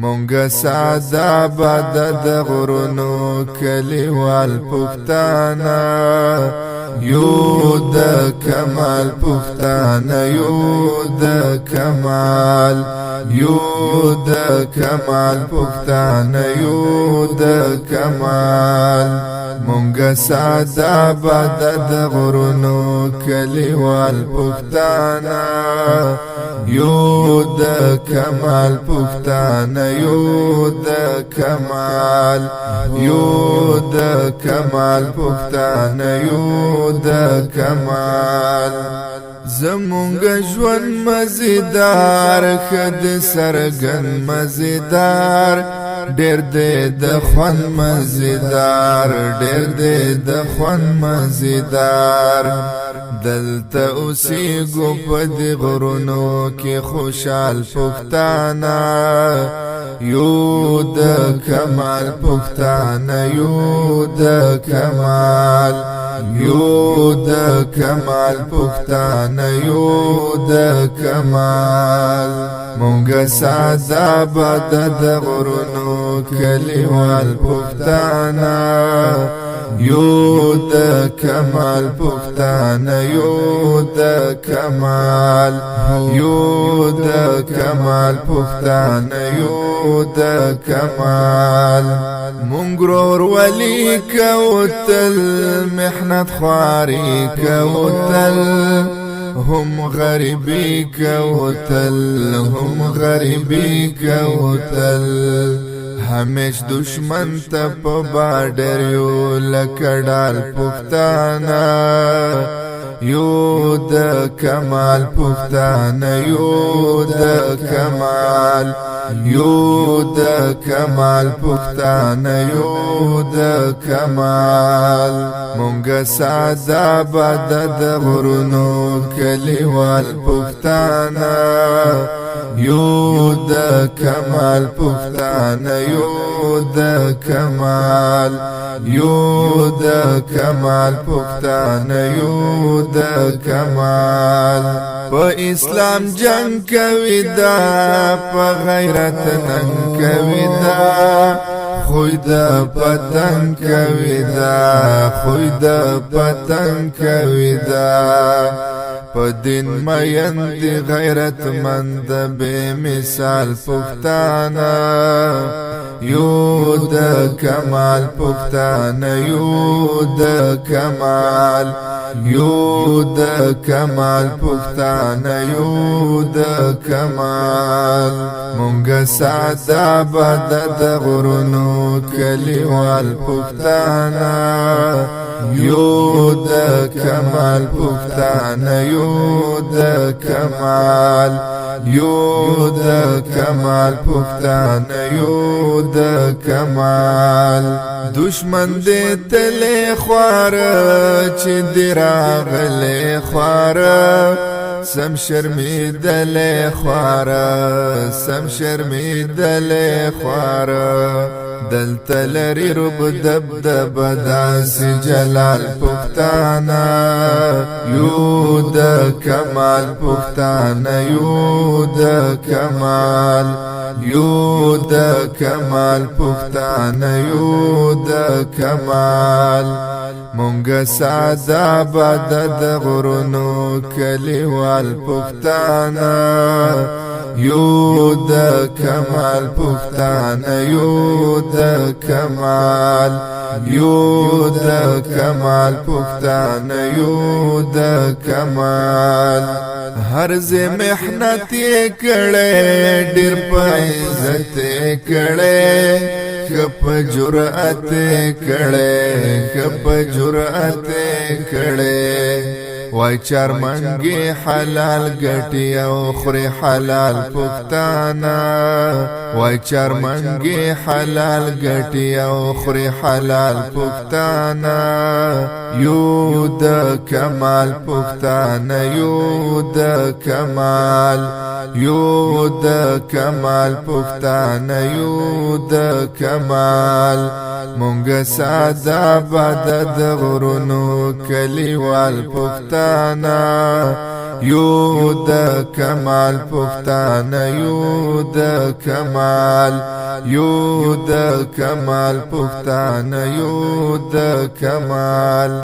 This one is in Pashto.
مونږ ساده آباد د غرونو کلیوال پښتانه یو د کمال پښتانه یو د کمال یو د کمال پښتانه یو د کمال مونږ ساده آباد د غرونو کلیوال پښتانه یو د کمال پښتانه یو د کمال یو د کمال پښتانه یو د کمال زمونږ ژوند مزیدار خد سرګن مزیدار ډېر دې د خوند مزیدار ډېر دې د خوند مزیدار دلته اوسېږو په دې غرونو کې خوشحال پښتانه یو د کمال پښتانه یو د کمال یو د کمال پښتانه یو د کمال مونږ ساده آباد د غرونو کلیوال پښتانه یو د کمال پښتانه یو د کمال یو د کمال پښتانه یو د کمال مونږ ورولي کوو تل محنت خواري کوو تل هم غریبی کوو تل هم غریبی کوو تل همیش دشمن ته په باډر یو لکه ډال پښتانه یو د کمال پښتانه یو د کمال یو د کمال پښتانه یو د کمال مونږ ساده آباد د غرونو کلیوال پښتانه یو د کمال پښتانه یو د کمال یو د کمال پښتانه یو د کمال په اسلام جنگ کوي دا په غیرت ننګ کوي دا خوی د پتنګ کوي دا خوی د پتنګ کوي دا په دین مین دی غیرت مند بے مثال پښتانه یو د کمال پښتانه یو د کمال یو د کمال پښتانه یو د کمال مونږ ساده آباد د غرونو کلیوال پښتانه یو د کمال پښتانه یو د کمال یو د کمال پښتانه یو د کمال دشمن دې تلې خوار چې دې راغلې خوار سم شرمیدلې خوار سم شرمیدلې خوار دلته لري رب دبدب داسې جلال پښتانه یو د کمال پښتانه یو د کمال یو د کمال پښتانه یو د کمال مونږ ساده آباد د غرونو کلیوال پښتانه یو د کمال پښتانه یو د کمال یو د کمال پښتانه یو د کمال هر زه محنت کړې ډېر په عزت کړې کپ جرأت کړې کپ جرأت کړې وای چار منګي حلال ګټي او خوري حلال پښتانه وای چار منګي حلال ګټي او خوري حلال پښتانه یو د کمال پښتانه یو د کمال یو د کمال پښتانه یو د کمال مونږ ساده آباد د غرونو کلیوال پښتانه یو د کمال پختانه یو د کمال یو د کمال پختانه یو د کمال